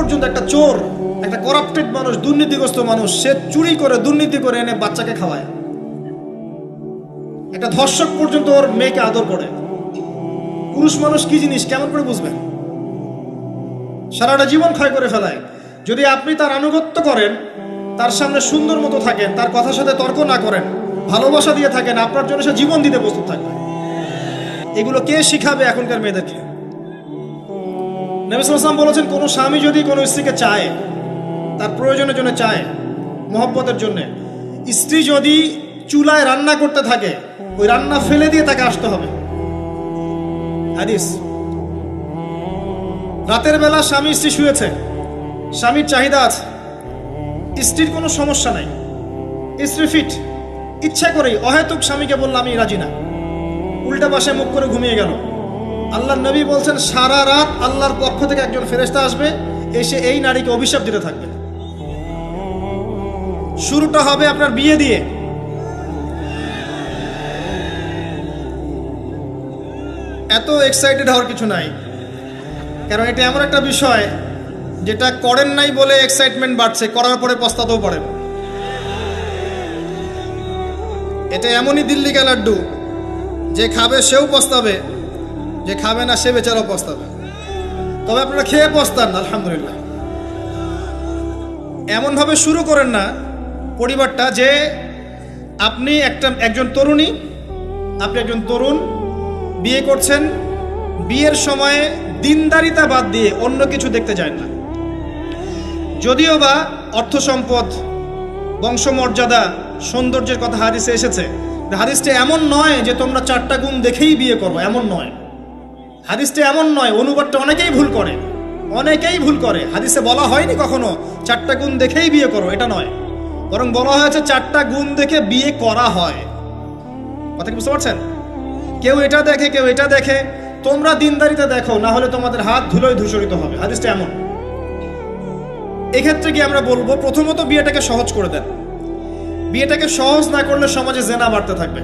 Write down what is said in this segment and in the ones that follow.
পর্যন্ত একটা চোর, একটা করাপ্টেড মানুষ, দুর্নীতিগ্রস্ত মানুষ, সে চুরি করে দুর্নীতি করে এনে বাচ্চাকে খাওয়ায়। একটা ধর্ষক পর্যন্ত ওর মেয়েকে আদর করে। পুরুষ মানুষ কি জিনিস কেমন করে বুঝবেন? সারাটা জীবন ক্ষয় করে ফেলায়। যদি আপনি তার আনুগত্য করেন, তার সামনে সুন্দর মতো থাকেন, তার কথার সাথে তর্ক না করেন, ভালোবাসা দিয়ে থাকেন, আপনার জন্য সে জীবন দিতে প্রস্তুত থাকবে। এগুলো কে শিখাবে এখনকার মেয়েদেরকে? নবী সাল্লাল্লাহু আলাইহি ওয়াসাল্লাম বলেছেন, কোনো স্বামী যদি কোনো স্ত্রীকে চায়, তার প্রয়োজনের জন্য চায়, মহব্বতের জন্য, স্ত্রী যদি চুলায় রান্না করতে থাকে, ওই রান্না ফেলে দিয়ে তাকে আসতে হবে। হাদিস। রাতের বেলা স্বামী স্ত্রী শুয়েছে, স্বামীর চাহিদা আছে, স্ত্রীর কোনো সমস্যা নাই, স্ত্রী ফিট, ইচ্ছা করেই অহেতুক স্বামীকে বলল আমি রাজি না, উল্টা পাশে মুখ করে ঘুমিয়ে গেল। আল্লাহর নবী বলছেন, সারা রাত আল্লাহর পক্ষ থেকে একজন ফেরেশতা আসবে, এসে এই নারীকে অভিশাপ দিতে থাকবে। শুরুটা হবে আপনার বিয়ে দিয়ে। এত এক্সাইটেড হওয়ার কিছু নাই, কারণ এটা এমন একটা বিষয় যেটা করেন নাই বলে এক্সাইটমেন্ট বাড়ছে, করার পরে পস্তাতেও পারেন। এটা এমনই দিল্লি কা লাড্ডু, যে খাবে সেও পস্তাবে, যে খাবে না সে বেচারাও পস্তাবে। তবে আপনারা খেয়ে পস্তান, আলহামদুলিল্লাহ। এমনভাবে শুরু করেন না পরিবারটা যে আপনি একজন তরুণী, আপনি একজন তরুণ, বিয়ে করছেন, বিয়ের সময়ে দিনদারিতা বাদ দিয়ে অন্য কিছু দেখতে যায় না। যদিও বা অর্থ সম্পদ, বংশমর্যাদা, সৌন্দর্যের কথা হাদিসে এসেছে, হাদিসটা এমন নয় যে তোমরা 4টা গুণ দেখেই বিয়ে করবে, এমন নয়। হাদিসটা এমন নয়, অনুবাদটা অনেকেই ভুল করে, অনেকেই ভুল করে। হাদিসে বলা হয়নি কখনো 4টা গুণ দেখেই বিয়ে করো, এটা নয়। বরং বলা হয়েছে 4টা গুণ দেখে বিয়ে করা হয়। কথা কি বুঝতে পারছেন? কেউ এটা দেখে, কেউ এটা দেখে। তোমরা দিনদারিতা দেখো, না হলে তোমাদের হাত ধুলোয় ধূসরিত হবে। হাদিসটা এমন। এক্ষেত্রে কি আমরা বলবো, প্রথমত বিয়েটাকে সহজ করে দেন। বিয়েটাকে সহজ না করলে সমাজে জেনা বাড়তে থাকবে,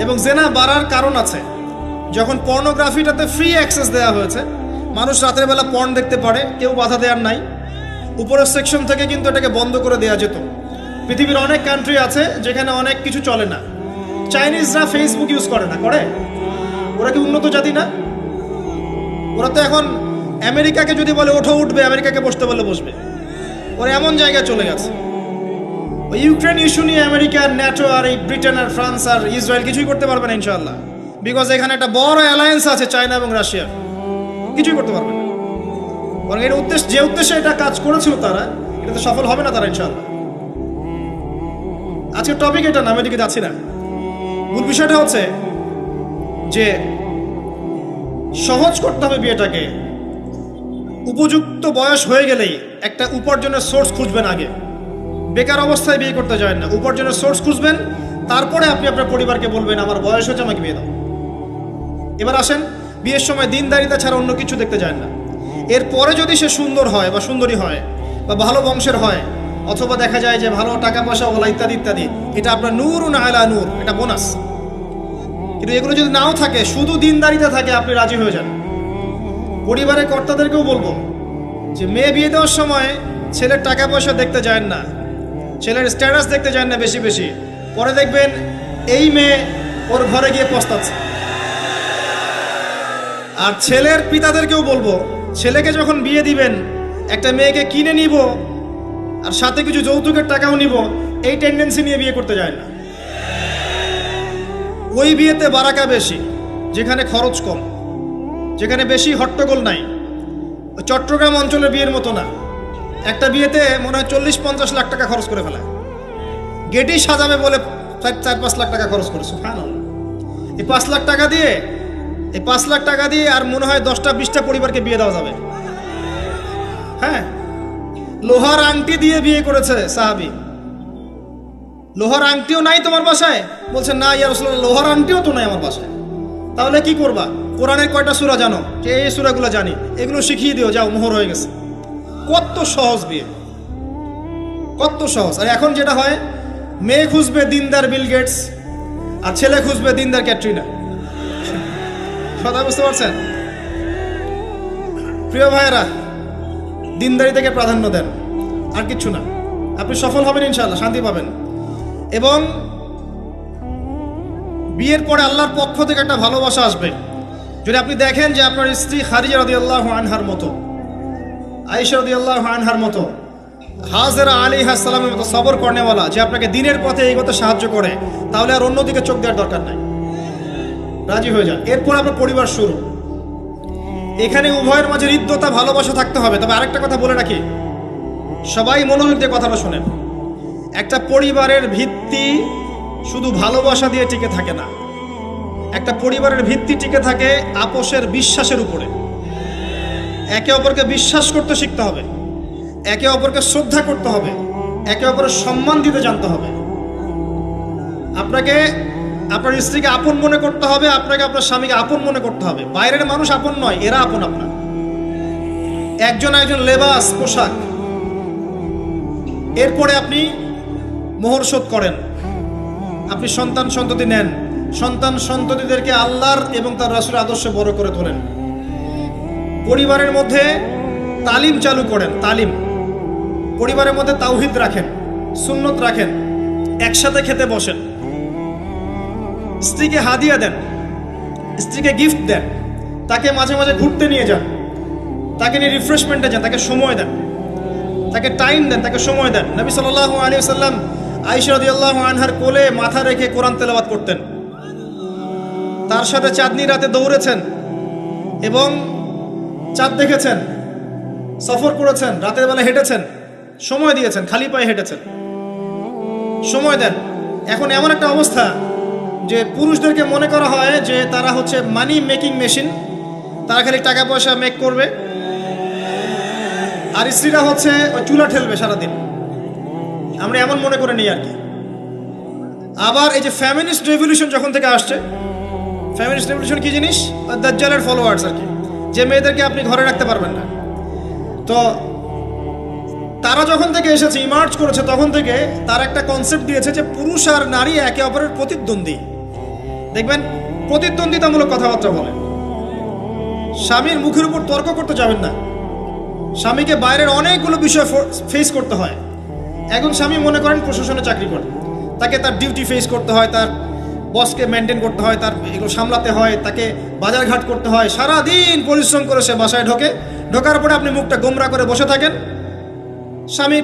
এবং জেনা বাড়ার কারণ আছে। যখন পর্নোগ্রাফিটাতে ফ্রি অ্যাক্সেস দেওয়া হয়েছে, মানুষ রাতের বেলা পর্ন দেখতে পারে, কেউ বাধা দেওয়ার নাই। উপরের সেকশন থেকে কিন্তু এটাকে বন্ধ করে দেওয়া যেত। পৃথিবীর অনেক কান্ট্রি আছে যেখানে অনেক কিছু চলে না। চাইনিজরা ফেসবুক ইউজ করে না, করে? ওরা কি উন্নত জাতি না? ওরা তো এখন আমেরিকাকে যদি বলে ওঠো উঠবে, আমেরিকাকে বসতে বলে বসবে। ওরা এমন জায়গায় চলে গেছে। ওই ইউক্রেন ইস্যু নিয়ে আমেরিকা, ন্যাটো আর এই ব্রিটেন আর ফ্রান্স আর ইসরায়েল কিছুই করতে পারবে না ইনশাআল্লাহ, বিকজ এখানে একটা বড় অ্যালায়েন্স আছে চায়না এবং রাশিয়া। কিছুই করতে পারবে না। বরং এর উদ্দেশ্য, যে উদ্দেশ্যে এটা কাজ করেছিল তারা, এটাতে সফল হবে না তারা ইনশাআল্লাহ। আজকের টপিক এটা না, আমি এদিকে যাচ্ছি না। মূল বিষয়টা হচ্ছে যে সহজ করতে হবে বিয়েটাকে। উপযুক্ত বয়স হয়ে গেলেই একটা উপার্জনের সোর্স খুঁজবেন। আগে বেকার অবস্থায় বিয়ে করতে যায় না, উপার্জনের সোর্স খুঁজবেন। তারপরে আপনি আপনার পরিবারকে বলবেন আমার বয়স হয়েছে, আমাকে বিয়ে দাও। এবার আসেন, বিয়ের সময় দিনদারিতা ছাড়া অন্য কিছু দেখতে যায় না। এরপরে যদি সে সুন্দর হয় বা সুন্দরী হয় বা ভালো বংশের হয়, অথবা দেখা যায় যে ভালো টাকা পয়সা ওলা ইত্যাদি ইত্যাদি, এটা আপনার নূরুন আলা নূর, এটা বোনাস। কিন্তু এগুলো যদি নাও থাকে, শুধু দিনদারিতা থাকে, আপনি রাজি হয়ে যান। পরিবারের কর্তাদেরকেও বলবো যে মেয়ে বিয়ে দেওয়ার সময় ছেলের টাকা পয়সা দেখতে যায় না, ছেলের স্ট্যাটাস দেখতে যায় না বেশি বেশি। পরে দেখবেন এই মেয়ে ওর ঘরে গিয়ে পস্তাচ্ছে। আর ছেলের পিতাদেরকেও বলবো, ছেলেকে যখন বিয়ে দিবেন, একটা মেয়েকে কিনে নিব আর সাথে কিছু যৌতুকের টাকাও নিব, এই টেন্ডেন্সি নিয়ে বিয়ে করতে যায় না। ওই বিয়েতে বারাকা বেশি, যেখানে খরচ কম, যেখানে বেশি হট্টগোল নাই। চট্টগ্রাম অঞ্চলের বিয়ের মতো না। একটা বিয়েতে মনে হয় 40-50 লাখ টাকা খরচ করে ফেলায়। গেটই সাজাবে বলে 4-5 লাখ টাকা খরচ করেছে। এই 5 লাখ টাকা দিয়ে, এই 5 লাখ টাকা দিয়ে আর মনে হয় 10টা-20টা পরিবারকে বিয়ে দেওয়া যাবে। হ্যাঁ, লোহার আংটি দিয়ে বিয়ে করেছে সাহাবী। লোহার আংটিও নাই তোমার বাসায়? বলছে না ইয়া রাসূলুল্লাহ, লোহার আংটিও তো নাই আমার বাসায়। তাহলে কি করবা? কোরআনের কয়টা সূরা জানো? যে এই সূরাগুলো জানি, এগুলো শিখিয়ে দিও, যাও, মোহর হয়ে গেছে। কত সহজ বিয়ে, কত সহজ। আর এখন যেটা হয়, মেয়ে খুঁজবে দিনদার বিল গেটস, আর ছেলে খুঁজবে দিনদার ক্যাটরিনা। কথা বুঝতে পারছেন? প্রিয় ভাইয়েরা, দিনদারি থেকে প্রাধান্য দেন, আর কিচ্ছু না। আপনি সফল হবেন ইনশাআল্লাহ, শান্তি পাবেন। এবং বিয়ের পরে আল্লাহর পক্ষ থেকে একটা ভালোবাসা আসবে। যদি আপনি দেখেন যে আপনার স্ত্রী খাদিজা রাদিয়াল্লাহু আনহার মতো, আয়েশা রাদিয়াল্লাহু আনহার মতো, হাজেরা আলাইহিস সালামের মতো সবর করেনেওয়ালা, যে আপনাকে দিনের পথে এগোতে সাহায্য করে, তাহলে আর অন্যদিকে চোখ দেওয়ার দরকার নাই, রাজি হয়ে যান। এরপর আপনার পরিবার শুরু। এখানে উভয়ের মাঝে হৃদ্যতা, ভালোবাসা থাকতে হবে। তবে আরেকটা কথা বলে রাখি, সবাই মনোযোগ দিয়ে কথাটা শোনেন। একটা পরিবারের ভিত্তি শুধু ভালোবাসা দিয়ে টিকে থাকে না। একটা পরিবারের ভিত্তি টিকে থাকে আপোষের বিশ্বাসের উপরে। একে অপরকে বিশ্বাস করতে শিখতে হবে, একে অপরকে শ্রদ্ধা করতে হবে, একে অপরের সম্মান দিতে জানতে হবে। আপনাকে আপনার স্ত্রীকে আপন মনে করতে হবে, আপনাকে আপনার স্বামীকে আপন মনে করতে হবে। বাইরের মানুষ আপন নয়, এরা আপন আপনার। একজন একজন লেবাস, পোশাক। এরপরে আপনি মোহর শোধ করেন, আপনি সন্তান সন্ততি নেন, সন্তান সন্ততিদেরকে আল্লাহর এবং তার রাসূলের আদর্শে বড় করে তোলেন। পরিবারের মধ্যে তালিম চালু করেন, তালিম। পরিবারের মধ্যে তাওহীদ রাখেন, সুন্নত রাখেন, একসাথে খেতে বসেন। স্ত্রীকে হাদিয়া দেন, স্ত্রীকে গিফট দেন, তাকে মাঝে মাঝে ঘুরতে নিয়ে যান, তাকে নিয়ে রিফ্রেশমেন্টে যান, তাকে সময় দেন, তাকে টাইম দেন, তাকে সময় দেন। নবী সাল্লাল্লাহু আলাইহি ওয়াসাল্লাম আয়েশা রাদিয়াল্লাহু আনহার কোলে মাথা রেখে কোরআন তেলাওয়াত করতেন। তার সাথে চাঁদনি রাতে দৌড়েছেন এবং চাঁদ দেখেছেন, সফর করেছেন, রাতের বেলা হেঁটেছেন, সময় দিয়েছেন, খালি পায়ে হেঁটেছেন। সময় দেন। এখন এমন একটা অবস্থা যে পুরুষদেরকে মনে করা হয় যে তারা হচ্ছে মানি মেকিং মেশিন, তারা খালি টাকা পয়সা মেক করবে, আর স্ত্রীরা হচ্ছে ওই চুলা ঠেলবে সারাদিন। আমরা এমন মনে করে নিই আর কি। আবার এই যে ফ্যামিনিস্ট রেভলিউশন যখন থেকে আসছে, ফ্যামিনিস্ট রেভলিউশন কি জিনিস? দাজ্জালের ফলোয়ার্স আর কি, যে মেয়েদেরকে আপনি ঘরে রাখতে পারবেন না। তো তারা যখন থেকে এসেছে, ইমার্জ করেছে, তখন থেকে তার একটা কনসেপ্ট দিয়েছে যে পুরুষ আর নারী একে অপরের প্রতিদ্বন্দ্বী। দেখবেন প্রতিদ্বন্দ্বিতামূলক কথাবার্তা বলে। স্বামীর মুখের উপর তর্ক করতে যাবেন না। স্বামীকে বাইরের অনেকগুলো বিষয় ফেস করতে হয়। একজন স্বামী মনে করেন প্রশাসনে চাকরি করে, তাকে তার ডিউটি ফেস করতে হয়, তার বসকে মেনটেন করতে হয়, তার এগুলো সামলাতে হয়, তাকে বাজারঘাট করতে হয়, সারাদিন পরিশ্রম করে সে বাসায় ঢোকার পরে আপনি মুখটা গোমরা করে বসে থাকেন। স্বামী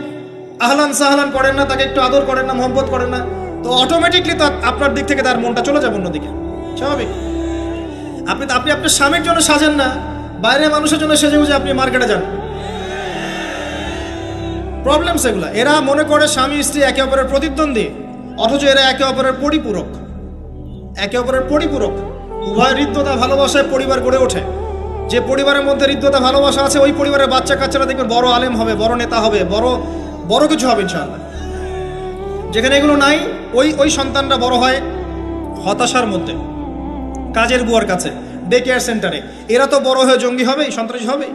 আহলান সাহলান করেন না, তাকে একটু আদর করেন না, মহব্বত করেন না, তো অটোমেটিকলি তো আপনার দিক থেকে তার মনটা চলে যাবে অন্যদিকে। স্বাভাবিক। আপনি আপনার স্বামীর জন্য সাজেন না, বাইরের মানুষের জন্য সেজে বুঝে আপনি মার্কেটে যান। প্রবলেম সেগুলা। এরা মনে করে স্বামী স্ত্রী একে অপরের প্রতিদ্বন্দ্বী, অথচ এরা একে অপরের পরিপূরক। একে অপরের পরিপূরক। উভয় হৃদ্যতা ভালোবাসায় পরিবার গড়ে ওঠে। যে পরিবারের মধ্যে হৃদ্যতা ভালোবাসা আছে, ওই পরিবারের বাচ্চা কাচ্চারা দেখবেন বড় আলেম হবে, বড় নেতা হবে, বড় কিছু হবে ইনশাআল্লাহ। যেখানে এগুলো নাই, ওই সন্তানরা বড় হয় হতাশার মধ্যে, কাজের বুয়ার কাছে, ডে কেয়ার সেন্টারে। এরা তো বড় হয়ে জঙ্গি হবে, সন্ত্রাসী হবে,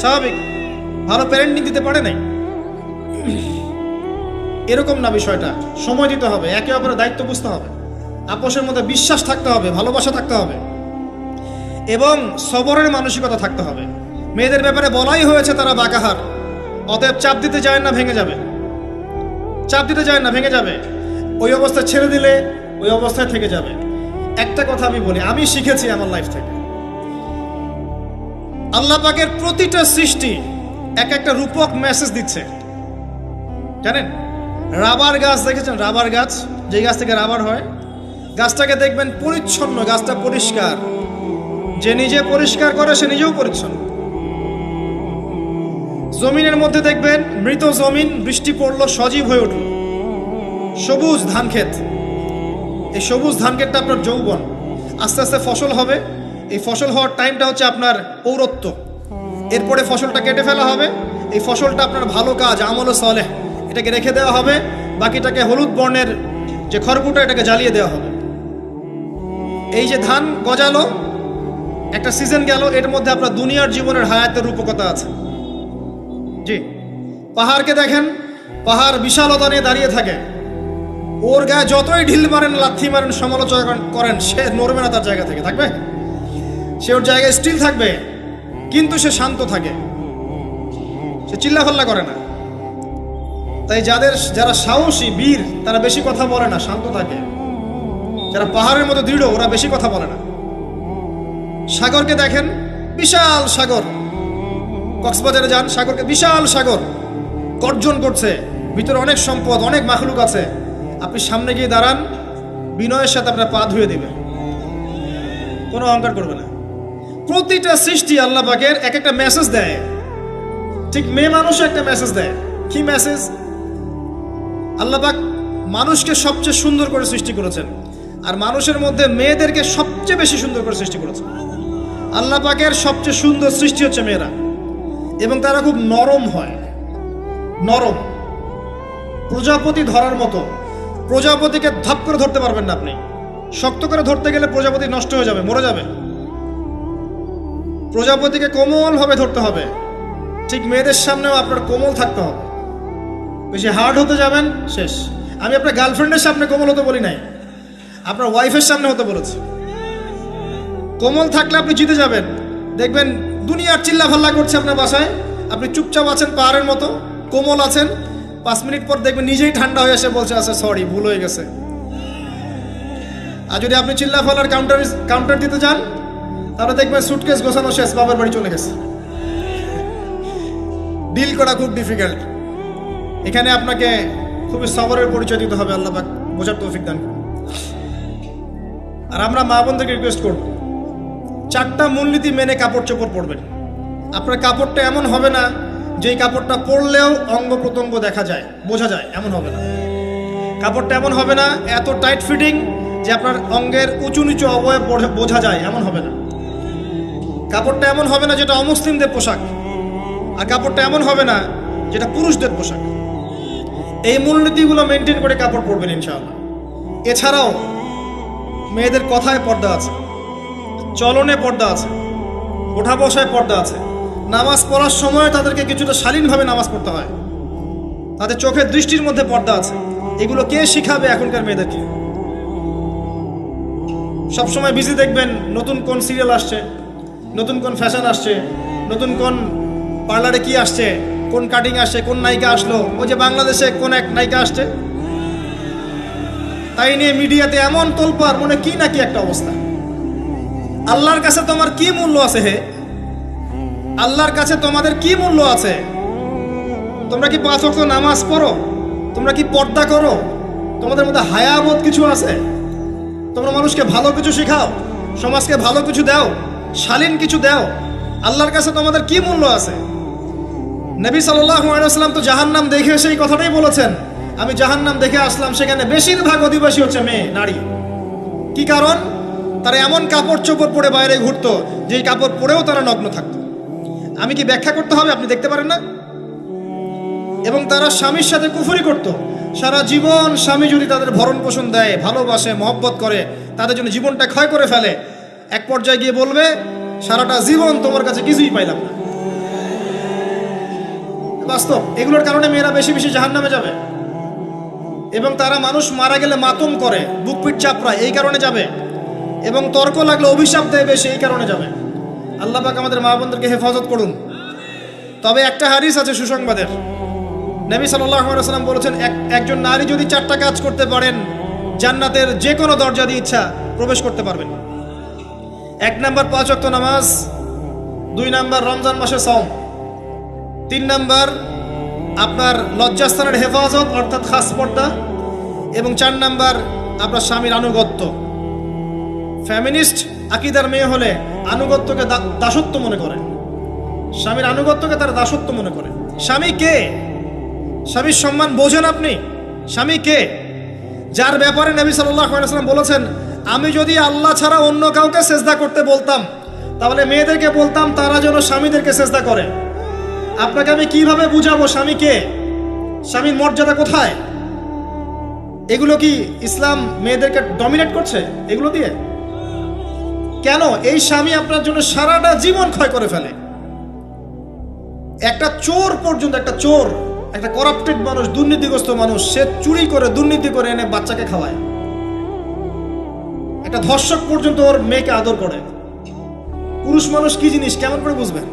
স্বাভাবিক। ভালো প্যারেন্টিং দিতে পারে নাই। এরকম না বিষয়টা। সময় দিতে হবে, একে অপরের দায়িত্ব বুঝতে হবে, আপোষের মধ্যে বিশ্বাস থাকতে হবে, ভালোবাসা থাকতে হবে এবং সবরের মানসিকতা থাকতে হবে। মেয়েদের ব্যাপারে বলাই হয়েছে তারা বাঁকাহার, অতএব চাপ দিতে যায় না, ভেঙে যাবে। চাপ দিতে যায় না, ভেঙে যাবে। ওই অবস্থায় ছেড়ে দিলে ওই অবস্থায় থেকে যাবে। একটা কথা আমি বলি, আমি শিখেছি আমার লাইফ থেকে, আল্লাহ পাকের প্রতিটা সৃষ্টি এক একটা রূপক মেসেজ দিচ্ছে। জানেন, রাবার গাছ দেখেছেন? রাবার গাছ, যে গাছ থেকে রাবার হয়, গাছটাকে দেখবেন পরিচ্ছন্ন, গাছটা পরিষ্কার। যে নিজে পরিষ্কার করে সে নিজেও পরিচ্ছন্ন। জমিনের মধ্যে দেখবেন মৃত জমিন, বৃষ্টি পড়লো, সজীব হয়ে উঠল, সবুজ ধান ক্ষেত। এই সবুজ ধান ক্ষেতটা আপনার যৌবন, আস্তে আস্তে ফসল হবে। এই ফসল হওয়ার টাইমটা হচ্ছে আপনার পৌরত্ব। এরপরে ফসলটা কেটে ফেলা হবে। এই ফসলটা আপনার ভালো কাজ, আমল সালেহ, এটাকে রেখে দেওয়া হবে। বাকিটাকে হলুদ বর্ণের যে খড়কুটা, এটাকে জ্বালিয়ে দেওয়া হবে। এই যে ধান গজালো, একটা সিজন গেল, এর মধ্যে আপনার দুনিয়ার জীবনের হায়াতের রূপকতা আছে। জি, পাহাড়কে দেখেন, পাহাড় বিশালতা নিয়ে দাঁড়িয়ে থাকে। ওর গায়ে যতই ঢিল মারেন, লাথি মারেন, সমালোচনা করেন, সে নড়বে না তার জায়গা থেকে। থাকবে, সে ওর জায়গায় স্টিল থাকবে, কিন্তু সে শান্ত থাকে। সে চিল্লাফাল্লা করে না। তাই যারা সাহসী বীর তারা বেশি কথা বলে না, শান্ত থাকে। যারা পাহাড়ের মতো দৃঢ় ওরা বেশি কথা বলে না। সাগরকে দেখেন, বিশাল সাগর, কক্সবাজারে যান, সাগরকে বিশাল সাগর গর্জন করছে, ভিতরে অনেক সম্পদ, অনেক মাখলুক আছে। আপনি সামনে গিয়ে দাঁড়ান, বিনয়ের সাথে আপনার পা ধুয়ে দিবে, কোনো অহংকার করবে না। প্রতিটা সৃষ্টি আল্লাহ পাকের এক একটা মেসেজ দেয়। ঠিক মেয়ে মানুষও একটা মেসেজ দেয়। কি মেসেজ? আল্লাহ পাক মানুষকে সবচেয়ে সুন্দর করে সৃষ্টি করেছেন, আর মানুষের মধ্যে মেয়েদেরকে সবচেয়ে বেশি সুন্দর করে সৃষ্টি করেছেন। আল্লাহ পাকের সবচেয়ে সুন্দর সৃষ্টি হচ্ছে মেয়েরা, এবং তারা খুব নরম হয়, নরম, প্রজাপতি ধরার মতো। প্রজাপতিকে ধাপ করে ধরতে পারবেন না আপনি, শক্ত করে ধরতে গেলে প্রজাপতি নষ্ট হয়ে যাবে, মরে যাবে। প্রজাপতিকে কোমলভাবে ধরতে হবে। ঠিক মেয়েদের সামনেও আপনার কোমল থাকতে হবে। বেশি হার্ড হতে যাবেন, শেষ। আমি আপনার গার্লফ্রেন্ডের সামনে কোমল হতে বলি নাই, আপনার ওয়াইফের সামনে হতে বলেছি। কোমল থাকলে আপনি জিতে যাবেন। দেখবেন দুনিয়ার চিল্লা ফাল্লা করছে আপনার বাসায়, আপনি চুপচাপ আছেন পাহাড়ের মতো, কোমল আছেন। 5 মিনিট পর দেখবেন নিজেই ঠান্ডা হয়ে এসে বলছে, আচ্ছা সরি, ভুল হয়ে গেছে। আর যদি আপনি চিল্লা ফাল্লার কাউন্টার দিতে যান, তাহলে দেখবেন সুটকেস গোছানো শেষ, বাবার বাড়ি চলে গেছে। ডিল করা খুব ডিফিকাল্ট। এখানে আপনাকে খুবই সবরের পরিচয় দিতে হবে। আল্লাহ পাক বোঝার তৌফিক দান করুন। আর আমরা মা বোনদেরকে রিকোয়েস্ট করব, 4টা মূলনীতি মেনে কাপড় চোপড় পরবেন। আপনার কাপড়টা এমন হবে না যেই কাপড়টা পরলেও অঙ্গ প্রত্যঙ্গ দেখা যায়, বোঝা যায়, এমন হবে না। কাপড়টা এমন হবে না এত টাইট ফিটিং যে আপনার অঙ্গের উঁচু নিচু অবয়ব বোঝা যায়, এমন হবে না। কাপড়টা এমন হবে না যেটা অমুসলিমদের পোশাক, আর কাপড়টা এমন হবে না যেটা পুরুষদের পোশাক। এই মূলনীতিগুলো মেনটেন করে কাপড় পরবেন ইনশাআল্লাহ। এছাড়াও মেয়েদের কথায় পর্দা আছে, চলনে পর্দা আছে, ওঠা বসায় পর্দা আছে। নামাজ পড়ার সময় তাদেরকে কিছুটা শালীনভাবে নামাজ পড়তে হয়। তাদের চোখের দৃষ্টির মধ্যে পর্দা আছে। এগুলো কে শিখাবে এখনকার মেয়েদেরকে? সবসময় বিজি দেখবেন নতুন কোন সিরিয়াল আসছে, নতুন কোন ফ্যাশন আসছে, নতুন কোন পার্লারে কি আসছে, কোন কাটিং আসছে, কোন নায়িকা আসলো। ওই যে বাংলাদেশে কোন এক নায়িকা আসছে, তাই নিয়ে মিডিয়াতে এমন তোলপাড়, মনে কি নাকি একটা অবস্থা। আল্লাহর কাছে তোমার কি মূল্য আছে? হে, আল্লাহর কাছে তোমাদের কি মূল্য আছে? তোমরা কি 5 ওয়াক্ত নামাজ পড়ো? তোমরা কি পর্দা করো? তোমাদের মধ্যে হায়াবোধ কিছু আছে? তোমরা মানুষকে ভালো কিছু শেখাও, সমাজকে ভালো কিছু দাও, শালীন কিছু দাও। আল্লাহর কাছে তোমাদের কি মূল্য আছে? নবী সাল্লাল্লাহু আলাইহি ওয়াসাল্লাম তো জাহান্নাম দেখে সেই কথাটাই বলেছেন, আমি জাহান্নাম দেখে আসলাম, সেখানে বেশিরভাগ অধিবাসী হচ্ছে মেয়ে, নারী। কি কারণ? তারা এমন কাপড় চোপড় পরে বাইরে ঘুরতো যেই কাপড় পরেও তারা নগ্ন থাকতো। আমি কি ব্যাখ্যা করতে হবে? আপনি দেখতে পারেন না? এবং তারা স্বামীর সাথে কুফরি করত। সারা জীবন স্বামী যদি তাদের ভরণ পোষণ দেয়, ভালোবাসে, মহব্বত করে, তাদের জন্য জীবনটা ক্ষয় করে ফেলে, এক পর্যায়ে গিয়ে বলবে সারাটা জীবন তোমার কাছে কিছুই পাইলাম না। বাস্তব। এগুলোর কারণে মেয়েরা বেশি বেশি জাহান্নামে যাবে। এবং তারা মানুষ মারা গেলে মাতম করে, বুক পিঠ চাপড়ায়, এই কারণে যাবে। এবং তর্ক লাগলে অভিশাপ দেয় বেশি, এই কারণে যাবে। আল্লাহ পাক আমাদের মা বোনদেরকে হেফাজত করুন। তবে একটা হাদিস আছে সুসংবাদের। নবী সাল্লাল্লাহু আলাইহি ওয়াসাল্লাম বলেছেন, একজন নারী যদি 4টা কাজ করতে পারেন, জান্নাতের যে কোনো দরজা দিয়ে ইচ্ছা প্রবেশ করতে পারবেন। 1 নাম্বার 5 ওয়াক্ত নামাজ, 2 নাম্বার রমজান মাসে সওম, 3 নাম্বার আপনার লজ্জাস্থানের হেফাজত অর্থাৎ খাস পর্দা, এবং 4 নাম্বার আপনার স্বামীর আনুগত্য। ফ্যামিনিস্ট আকীদার মেয়ে হলে আনুগত্যকে দাসত্ব মনে করে, স্বামীর আনুগত্যকে তারা দাসত্ব মনে করে। স্বামী কে? স্বামীর সম্মান বোঝেন আপনি? স্বামী কে? যার ব্যাপারে নবী সাল্লাল্লাহু আলাইহি ওয়াসাল্লাম বলেছেন, আমি যদি আল্লাহ ছাড়া অন্য কাউকে সেজদা করতে বলতাম, তাহলে মেয়েদেরকে বলতাম তারা যেন স্বামীদেরকে সেজদা করে। আপনাকে আমি কিভাবে বুঝাবো স্বামী কে, স্বামীর মর্যাদা কোথায়? এগুলো কি ইসলাম মেয়েদেরকে ডমিনেট করছে এগুলো দিয়ে? কেন? এই স্বামী আপনার জন্য সারাটা জীবন ক্ষয় করে ফেলে। একটা চোর পর্যন্ত, একটা চোর, একটা করাপ্টেড মানুষ, দুর্নীতিগ্রস্ত মানুষ, সে চুরি করে, দুর্নীতি করে এনে বাচ্চাকে খাওয়ায়। একটা ধর্ষক পর্যন্ত ওর মেয়েকে আদর করে। পুরুষ মানুষ কি জিনিস কেমন করে বুঝবেন?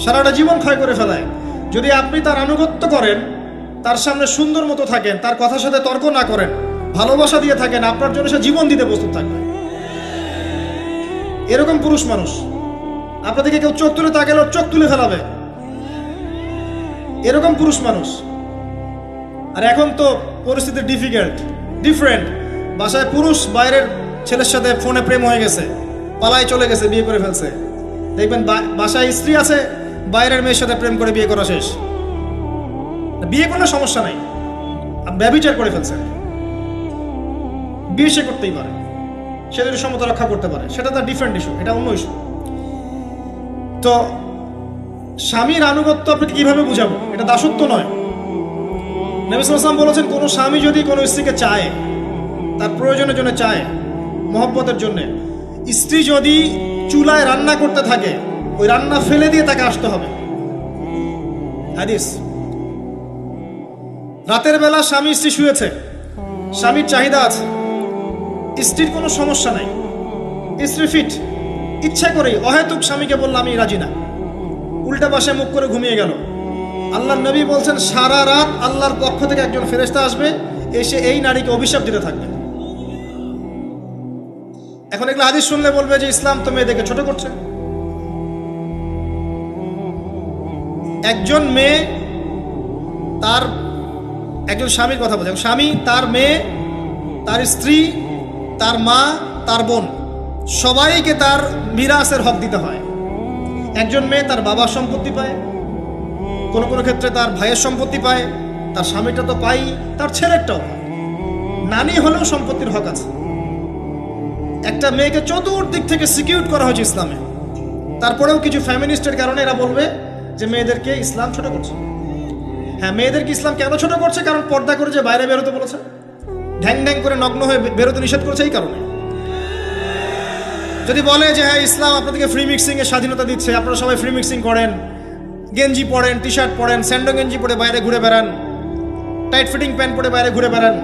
সারাটা জীবন ক্ষয় করে ফেলায়। যদি আপনি তার আনুগত্য করেন, তার সামনে সুন্দর মতো থাকেন, তার কথার সাথে তর্ক না করেন, ভালোবাসা দিয়ে থাকেন, আপনার জন্য সে জীবন দিতে প্রস্তুত থাকবে। এরকম পুরুষ মানুষ। আপনাদেরকে কেউ চোখ তুলে তাকালে চোখ তুলে ফেলাবে, এরকম পুরুষ মানুষ। আর এখন তো পরিস্থিতি ডিফারেন্ট। বাসায় পুরুষ বাইরের ছেলের সাথে ফোনে প্রেম হয়ে গেছে, পালায় চলে গেছে, বিয়ে করে ফেলছে। দেখবেন বাসায় স্ত্রী আছে, বাইরের মেয়ের সাথে প্রেম করে বিয়ে করা শেষ। বিয়ে করলে সমস্যা নাই, ব্যভিচার করে ফেলছে। বিয়ে সে করতেই পারে, সে যদি সমতা রক্ষা করতে পারে, সেটা তার ডিফারেন্ট ইস্যু, এটা অন্য ইস্যু। তো স্বামীর আনুগত্য আপনাকে কিভাবে বুঝাবো? এটা দাসত্ব নয়। নবী সাল্লাল্লাহু আলাইহি ওয়াসাল্লাম বলেছেন, কোনো স্বামী যদি কোনো স্ত্রীকে চায়, তার প্রয়োজনের জন্য চায়, মহব্বতের জন্য, স্ত্রী যদি চুলায় রান্না করতে থাকে, ওই রান্না ফেলে দিয়ে তাকে আসতে হবে। হাদিস। রাতের বেলা স্বামী স্ত্রী শুয়েছে, স্বামীর চাহিদা আছে, স্ত্রীর কোনো সমস্যা নাই, স্ত্রী ফিট, ইচ্ছা করেই অহেতুক স্বামীকে বলল আমি রাজি না, উল্টা পাশে মুখ করে ঘুমিয়ে গেল। আল্লাহর নবী বলছেন, সারা রাত আল্লাহর পক্ষ থেকে একজন ফেরেশতা আসবে, এসে এই নারীকে অভিশাপ দিতে থাকবে। এখন এগুলো হাদিস শুনলে বলবে যে ইসলাম তো মেয়েদেরকে ছোট করছে। একজন মেয়ে তার একজন স্বামীর কথা বলছে, স্বামী তার মেয়ে, তার স্ত্রী, তার মা, তার বোন, সবাইকে তার মিরাসের হক দিতে হয়। একজন মেয়ে তার বাবার সম্পত্তি পায়, কোনো কোনো ক্ষেত্রে তার ভাইয়ের সম্পত্তি পায়, তার স্বামীটা তো পাই, তার ছেলেরটাও পায়। নানি হলেও সম্পত্তির হক আছে। একটা মেয়েকে চতুর্দিক থেকে সিকিউর করা হয়েছে ইসলামে। তারপরেও কিছু ফ্যামিনিস্টের কারণে এরা বলবে যে মেয়েদেরকে ইসলাম ছোট করছে। হ্যাঁ, মেয়েদেরকে ইসলাম কেন ছোট করছে? কারণ পর্দা করে যে বাইরে বেরোতে বলেছে, ঢ্যাং ঢ্যাং করে নগ্ন হয়ে বেরোতে নিষেধ করেছে, এই কারণে। যদি বলে যে হ্যাঁ ইসলাম আপনাদেরকে ফ্রি মিক্সিং এর স্বাধীনতা দিচ্ছে, আপনারা সবাই ফ্রি মিক্সিং করেন, গেঞ্জি পরেন, টি শার্ট পরেন, স্যান্ডো গেঞ্জি পরে বাইরে ঘুরে বেড়ান, টাইট ফিটিং প্যান্ট পরে বাইরে ঘুরে বেড়ান,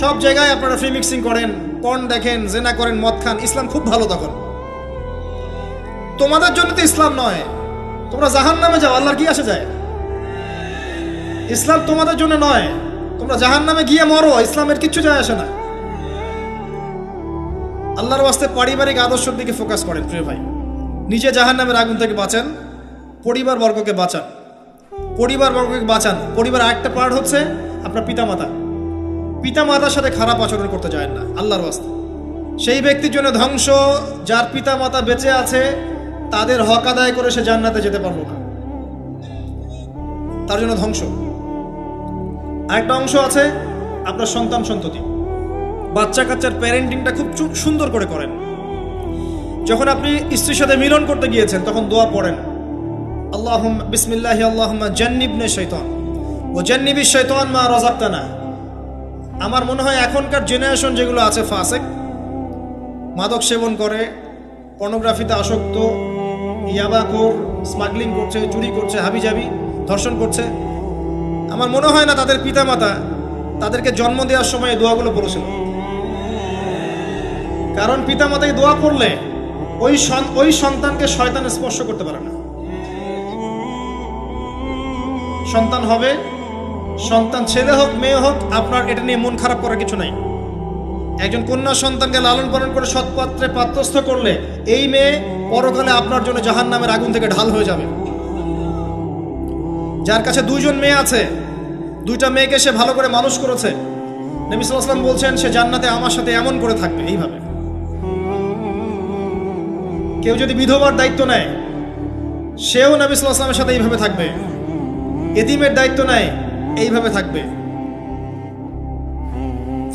সব জায়গায় আপনারা ফ্রি মিক্সিং করেন, পর্ন দেখেন, জেনা করেন, মদ খান, ইসলাম খুব ভালো। তখন তোমাদের জন্য তো ইসলাম নয়, তোমরা জাহান্নামে যাও, আল্লাহর কি আসে যায়? ইসলাম তোমাদের জন্য নয়, তোমরা জাহান্নামে গিয়ে মরো, ইসলামের কিচ্ছু যায় আসে না। আল্লাহর ওয়াস্তে পারিবারিক আদর্শের দিকে ফোকাস করেন প্রিয় ভাই। নিজে জাহান্নামের আগুন থেকে বাঁচান, পরিবার বর্গকে বাঁচান। পরিবার আরেকটা পার্ট হচ্ছে আপনার পিতামাতার সাথে খারাপ আচরণ করতে যায় না, আল্লাহর ওয়াস্তে। সেই ব্যক্তির জন্য ধ্বংস যার পিতামাতা বেঁচে আছে, তাদের হক আদায় করে সে জান্নাতে যেতে পারলো না, তার জন্য ধ্বংস। আরেকটা অংশ আছে আপনার সন্তান সন্ততি, বাচ্চা কাচ্চার প্যারেন্টিংটা খুব সুন্দর করে করেন। যখন আপনি স্ত্রীর সাথে মিলন করতে গিয়েছেন, তখন দোয়া পড়েন, আল্লাহুম্মা বিসমিল্লাহি আল্লাহুম্মা জান্নিবনা শাইতান ওয়া জান্নিবিশ শাইতান মা রাযাকতানা। আমার মনে হয় এখনকার জেনারেশন যেগুলো আছে ফাসেক, মাদক সেবন করে, পর্নোগ্রাফিতে আসক্ত, ইয়াবাখোর, স্মাগলিং করছে, চুরি করছে, হাবিজাবি, ধর্ষণ করছে, আমার মনে হয় না তাদের পিতামাতা তাদেরকে জন্ম দেওয়ার সময় এই দোয়াগুলো পড়েছিল। কারণ পিতামাতা এই দোয়া পড়লে ওই সন্তানকে শয়তান স্পর্শ করতে পারে না। সন্তান হবে, সন্তান ছেলে হোক মেয়ে হোক, আপনার এটা নিয়ে মন খারাপ করার কিছু নাই। একজন কন্যা সন্তানকে লালন পালন করে সৎপাত্রে পাত্রস্থ করলে এই মেয়ে পরকালে আপনার জন্য জাহান্নামের আগুন থেকে ঢাল হয়ে যাবে। যার কাছে দুইজন মেয়ে আছে, দুইটা মেয়েকে সে ভালো করে মানুষ করেছে, নবী সাল্লাল্লাহু আলাইহি ওয়াসাল্লাম বলছেন সে জান্নাতে আমার সাথে এমন করে থাকবে, এইভাবে। কেউ যদি বিধবার দায়িত্ব নেয়, সেও নবী সাল্লাল্লাহু আলাইহি ওয়াসাল্লামের সাথে এইভাবে থাকবে। এতিমের দায়িত্ব নেয়, এইভাবে থাকবে।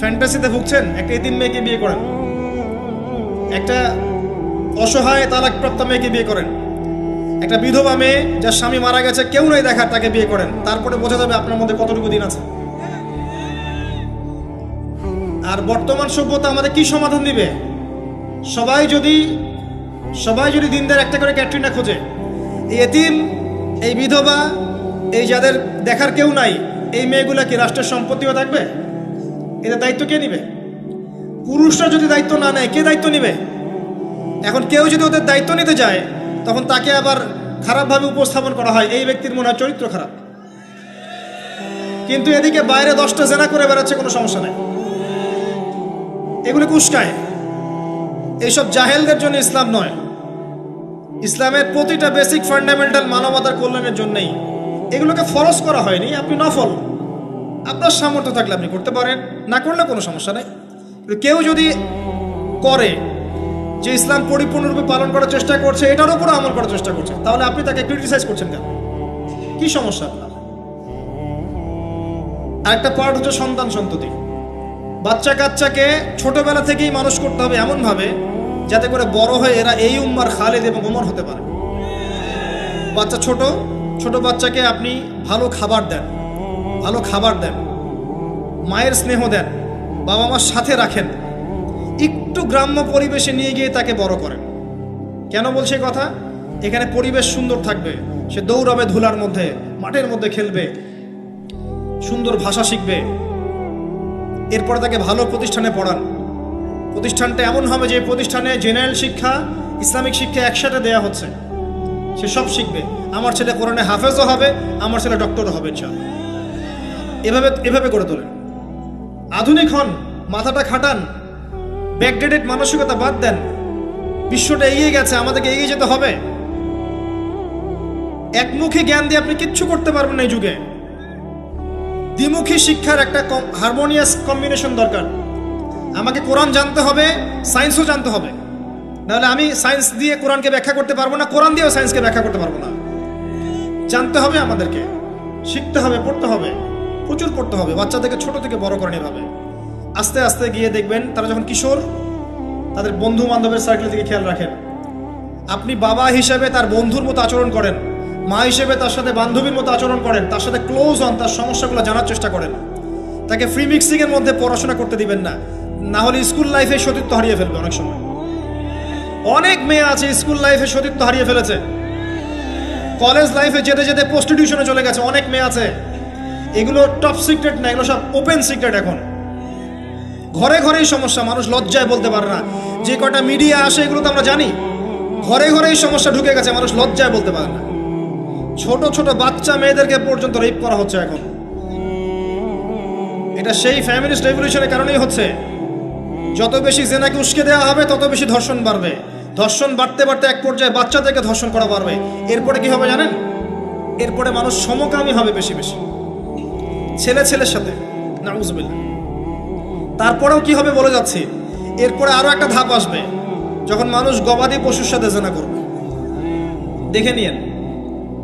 ফ্যান্টাসিতে ভুগছেন, একটা এতিম মেয়েকে বিয়ে করেন, একটা অসহায় তালাকপ্রাপ্ত মেয়েকে বিয়ে করেন, একটা বিধবা মেয়ে যার স্বামী মারা গেছে, কেউ নেই দেখার, তাকে বিয়ে করেন, তারপরে বোঝা যাবে আপনার মধ্যে কতটুকু দিন আছে। আর বর্তমান সভ্যতা আমাদের কি সমাধান দিবে? সবাই যদি দিনদার একটা করে ক্যাটরিনা খোঁজে, এই এতিম, এই বিধবা, এই যাদের দেখার কেউ নাই, এই মেয়েগুলা কি রাষ্ট্রের সম্পত্তিও থাকবে? এদের দায়িত্ব কে নিবে? পুরুষরা যদি দায়িত্ব না নেয়, কে দায়িত্ব নিবে? এখন কেউ যদি ওদের দায়িত্ব নিতে যায়, তখন তাকে আবার খারাপভাবে উপস্থাপন করা হয়, এই ব্যক্তির মনে হয় চরিত্র খারাপ। কিন্তু এদিকে বাইরে 10টা জেনা করে বেড়াচ্ছে, কোনো সমস্যা নাই। এগুলো উস্কায়। এইসব জাহেলদের জন্য ইসলাম নয়। ইসলামের প্রতিটা বেসিক ফান্ডামেন্টাল মানবতার কল্যাণের জন্যই। এগুলোকে ফরজ করা হয়নি, আপনি নফল, আপনার সামর্থ্য থাকলে আপনি করতে পারেন, না করলে কোনো সমস্যা নেই। কেউ যদি করে যে ইসলাম পরিপূর্ণরূপে পালন করার চেষ্টা করছে, এটার উপরে আমল করার চেষ্টা করছে, তাহলে আপনি তাকে ক্রিটিসাইজ করছেন কেন? কি সমস্যা আপনার? আরেকটা পার্ট হচ্ছে সন্তান সন্ততি। বাচ্চা কাচ্চাকে ছোটবেলা থেকেই মানুষ করতে হবে এমনভাবে যাতে করে বড় হয়ে এরা এই উম্মার খালিদ এবং ওমর হতে পারে। বাচ্চা ছোট বাচ্চাকে আপনি ভালো খাবার দেন, মায়ের স্নেহ দেন, বাবা মার সাথে রাখেন, একটু গ্রাম্য পরিবেশে নিয়ে গিয়ে তাকে বড় করেন। কেন বলছে কথা? এখানে পরিবেশ সুন্দর থাকবে, সে দৌড়াবে ধুলার মধ্যে, মাঠের মধ্যে খেলবে, সুন্দর ভাষা শিখবে। এরপরে তাকে ভালো প্রতিষ্ঠানে পড়ান। প্রতিষ্ঠানটা এমন হবে যে প্রতিষ্ঠানে জেনারেল শিক্ষা, ইসলামিক শিক্ষা একসাথে দেয়া হচ্ছে, সে সব শিখবে। আমার ছেলে কোরআনে হাফেজও হবে, আমার ছেলে ডক্টরও হবে ইনশাআল্লাহ। এভাবে করে তোলেন। আধুনিক হন, মাথাটা খাটান, ব্যাকডেটেড মানসিকতা বাদ দেন। বিশ্বটা এগিয়ে গেছে, আমাদেরকে এগিয়ে যেতে হবে। একমুখী জ্ঞান দিয়ে আপনি কিচ্ছু করতে পারবেন না এই যুগে। দ্বিমুখী শিক্ষার একটা হারমোনিয়াস কম্বিনেশন দরকার। আমাকে কোরআন জানতে হবে, সায়েন্সও জানতে হবে, নাহলে আমি সায়েন্স দিয়ে কোরআনকে ব্যাখ্যা করতে পারবো না, কোরআন দিয়েও সায়েন্সকে ব্যাখ্যা করতে পারবো না। জানতে হবে, আমাদেরকে শিখতে হবে, পড়তে হবে, প্রচুর পড়তে হবে। বাচ্চাদেরকে ছোট থেকে বড় করেন এভাবে। আস্তে আস্তে গিয়ে দেখবেন তারা যখন কিশোর, তাদের বন্ধু বান্ধবের সার্কেল থেকে খেয়াল রাখেন। আপনি বাবা হিসেবে তার বন্ধুর মতো আচরণ করেন, মা হিসেবে তার সাথে বান্ধবীর মতো আচরণ করেন, তার সাথে ক্লোজ হন, তার সমস্যাগুলো জানার চেষ্টা করেন। তাকে ফ্রি মিক্সিংয়ের মধ্যে পড়াশোনা করতে দিবেন না, না হলে স্কুল লাইফে সতীত্ব হারিয়ে ফেলবে। অনেক সময় অনেক মেয়ে আছে স্কুল লাইফে সতীত্ব হারিয়ে ফেলেছে, কলেজ লাইফে যেতে যেতে প্রস্টিটিউশনে চলে গেছে। অনেক মেয়ে আছে, এগুলো টপ সিক্রেট না, এগুলো সব ওপেন সিক্রেট। এখন ঘরে ঘরেই সমস্যা, মানুষ লজ্জায় বলতে পারে না। যে কটা মিডিয়া আসে এগুলো তো আমরা জানি, ঘরে ঘরেই সমস্যা ঢুকে গেছে, মানুষ লজ্জায় বলতে পারে না। ছোট ছোট বাচ্চা মেয়েদেরকে পর্যন্ত রেপ করা হচ্ছে এখন। এটা সেই ফ্যামিলিস্ট রেভলিউশনের কারণেই হচ্ছে। যত বেশি জেনাকে উস্কে দেওয়া হবে তত বেশি ধর্ষণ বাড়বে। ধর্ষণ বাড়তে বাড়তে এক পর্যায়ে বাচ্চাদেরকে ধর্ষণ করা বাড়বে। এরপরে কি হবে জানেন? এরপরে মানুষ সমকামী হবে বেশি বেশি, ছেলের সাথে, নাউজুবিল্লাহ। তারপরেও কি হবে বলে যাচ্ছি, এরপরে আরো একটা ধাপ আসবে, যখন মানুষ গবাদি পশুর সাথে জেনা করবে। দেখে নিয়েন,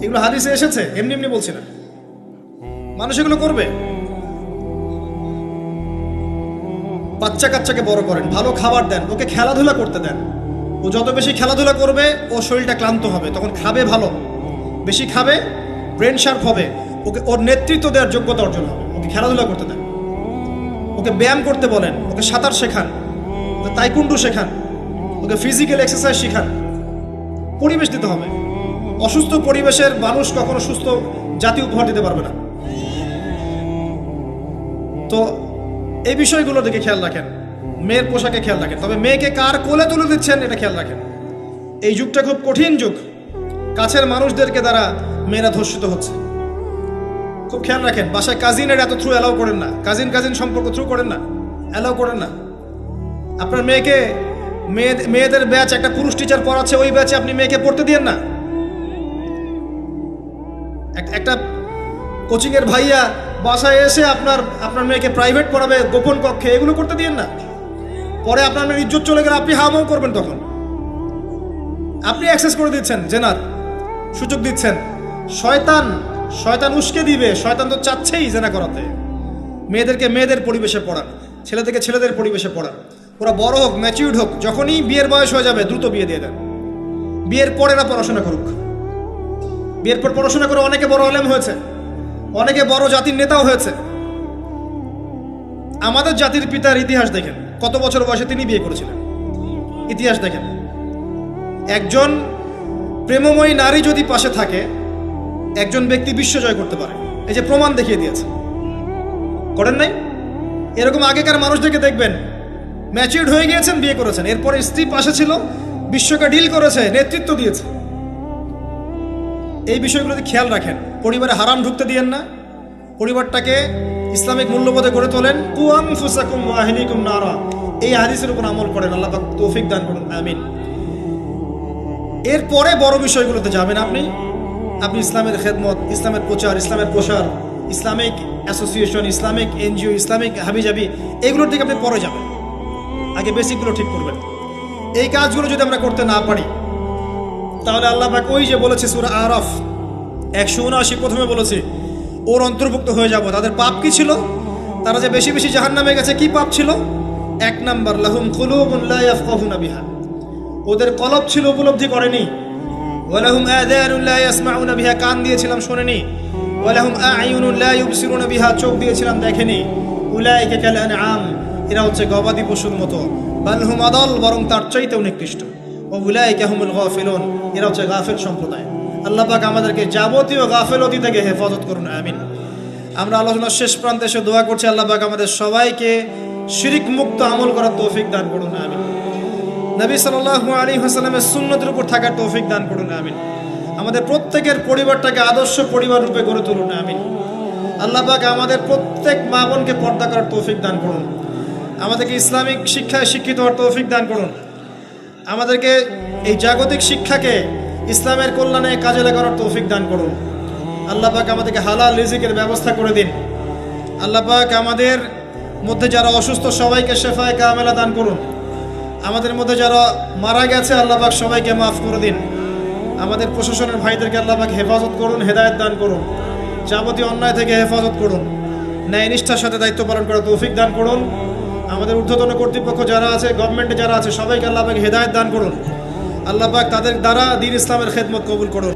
এগুলো হাদিসে এসেছে, এমনি এমনি বলছি না। মানুষ এগুলো করবে। বাচ্চা কাচ্চাকে বড় করেন, ভালো খাবার দেন, ওকে খেলাধুলা করতে দেন। ও যত বেশি খেলাধুলা করবে ও শরীরটা ক্লান্ত হবে, তখন খাবে ভালো, বেশি খাবে, ব্রেন শার্প হবে, ওকে ওর নেতৃত্ব দেওয়ার যোগ্যতা অর্জন হবে। ওকে খেলাধুলা করতে দেন, ওকে ব্যায়াম করতে বলেন, ওকে সাঁতার শেখান, ওকে তাইকুন্ডু শেখান, ওকে ফিজিক্যাল এক্সারসাইজ শেখান। পরিবেশ দিতে হবে। অসুস্থ পরিবেশের মানুষ কখনো সুস্থ জাতি উপহার দিতে পারবে না। তো এই বিষয়গুলোর দিকে খেয়াল রাখেন। মেয়ের পোশাকে খেয়াল রাখেন, তবে মেয়েকে কার কোলে তুলে দিচ্ছেন এটা খেয়াল রাখেন। এই যুগটা খুব কঠিন যুগ, কাছের মানুষদেরকে দ্বারা মেয়েরা ধর্ষিত হচ্ছে, খুব খেয়াল রাখেন। বাসায় কাজিনের এত থ্রু অ্যালাউ করেন না, কাজিন সম্পর্ক থ্রু করেন না, অ্যালাউ করেন না। আপনার মেয়েদের ব্যাচ একটা পুরুষ টিচার পড়াচ্ছে, ওই ব্যাচে আপনি মেয়েকে পড়তে দিয়েন না। একটা কোচিংয়ের ভাইয়া বাসায় এসে আপনার মেয়েকে প্রাইভেট পড়াবে গোপন কক্ষে, এগুলো করতে দিয়েন না। পরে আপনার মেয়ের ইজ্জত চলে গেলে আপনি হামাও করবেন, তখন আপনি অ্যাক্সেস করে দিচ্ছেন, জেনার সুযোগ দিচ্ছেন। শয়তান উস্কে দিবে, শয়তান তো চাচ্ছেই জেনা করাতে। মেয়েদেরকে মেয়েদের পরিবেশে পড়ান, ছেলেদেরকে ছেলেদের পরিবেশে পড়ান। ওরা বড় হোক, ম্যাচিউর্ড হোক, যখনই বিয়ের বয়স হয়ে যাবে দ্রুত বিয়ে দিয়ে দেন। বিয়ের পর এরা পড়াশোনা করুক। বিয়ের পর পড়াশোনা করে অনেকে বড় আলেম হয়েছে, অনেকে বড় জাতির নেতাও হয়েছে। আমাদের জাতির পিতার ইতিহাস দেখেন, কত বছর বয়সে তিনি বিয়ে করেছিলেন, ইতিহাস দেখেন। একজন প্রেমময়ী নারী যদি পাশে থাকে, একজন ব্যক্তি বিশ্ব জয় করতে পারে। এই যে প্রমাণ দেখিয়ে দিয়েছে, করেন নাই? এরকম আগেকার মানুষদেরকে দেখবেন, ম্যাচিউরড হয়ে গিয়েছেন, বিয়ে করেছেন, এরপরে স্ত্রী পাশে ছিল, বিশ্বকে ডিল করেছে, নেতৃত্ব দিয়েছে। এই বিষয়গুলোতে খেয়াল রাখেন। পরিবারে হারাম ঢুকতে দিয়েন না, পরিবারটাকে ইসলামিক মূল্যবোধে গড়ে তোলেন। কু আনফুসাকুম ওয়া আহলিকুম নারা, এই হাদিসের উপর আমল করেন। আল্লাহ পাক তৌফিক দান করুন, আমিন। এরপরে বড় বিষয়গুলোতে যাবেন আপনি ইসলামের খেদমত, ইসলামের প্রচার, ইসলামের প্রসার, Islamic association, Islamic NGO, Islamic হাবিজাবি, এগুলোর দিকে আপনি পরে যাবেন। আগে বেসিকগুলো ঠিক করবেন। এই কাজগুলো যদি আমরা করতে না পারি, তাহলে আল্লাহ পাক ওই যে বলেছে সূরা আরাফ 179 প্রথমে বলেছে, ওর অন্তর্ভুক্ত হয়ে যাব। তাদের পাপ কি ছিল? তারা যে বেশি বেশি জাহান্নামে গেছে, কি পাপ ছিল? 1 নাম্বার, লাহুম কুলুবুন লা ইয়াফকাহুনা বিহা, ওদের কলব ছিল, উপলব্ধি করেনি। ওয়ালাহুম আযানুন লা ইয়াসমাউনা বিহা, কান দিয়েছিলাম শোনেনি। ওয়ালাহুম আ'য়ুনুন লা ইউবসিরুনা বিহা, চোখ দিয়েছিলাম দেখেনি। উলাইকা কাল আনআম, এরা হচ্ছে গবাদি পশুর মতো। বাল হুম আদাল, বরং তার চাইতেও নিকৃষ্ট। ওয়া উলাইকা হুমুল গাফিলুন, এরা হচ্ছে গাফিল সম্প্রদায়। আল্লাহ পাক আমাদেরকে যাবতীয় গাফিলতি থেকে হেফাজত করুন, আমিন। আমরা আলোচনার শেষ প্রান্তে এসে দোয়া করছি, আল্লাহ পাক আমাদের সবাইকে শিরক মুক্ত আমল করার তৌফিক দান করুন, আমিন। নবী সাল্লাল্লাহু আলাইহি ওয়াসাল্লামের সুন্নতের উপর থাকার তৌফিক দান করুন, আমিন। আমাদের প্রত্যেকের পরিবারটাকে আদর্শ পরিবার রূপে গড়ে তুলুন, আমিন। আল্লাহ পাক আমাদের প্রত্যেক মা বোনকে পর্দা করার তৌফিক দান করুন, আমাদেরকে ইসলামিক শিক্ষায় শিক্ষিত হওয়ার তৌফিক দান করুন, আমাদেরকে এই জাগতিক শিক্ষাকে ইসলামের কল্যাণে কাজে লাগানোর তৌফিক দান করুন। আল্লাহ পাক আমাদেরকে হালাল রিজিকের ব্যবস্থা করে দিন। আল্লাহ পাক আমাদের মধ্যে যারা অসুস্থ সবাইকে শেফায়ে কামেলা দান করুন। আমাদের মধ্যে যারা মারা গেছে আল্লাহ পাক সবাইকে মাফ করে দিন। আমাদের প্রশাসনের ভাইদেরকে আল্লাহ পাক হেফাজত করুন, হেদায়েত দান করুন, যাবতীয় অন্যায় থেকে হেফাজত করুন, ন্যায় নিষ্ঠার সাথে দায়িত্ব পালন করার তৌফিক দান করুন। আমাদের ঊর্ধ্বতন কর্তৃপক্ষ যারা আছে, গভর্নমেন্টে যারা আছে, সবাইকে আল্লাহ পাক হেদায়েত দান করুন। আল্লাহ পাক তাদের দ্বারা দ্বীন ইসলামের খেদমত কবুল করুন।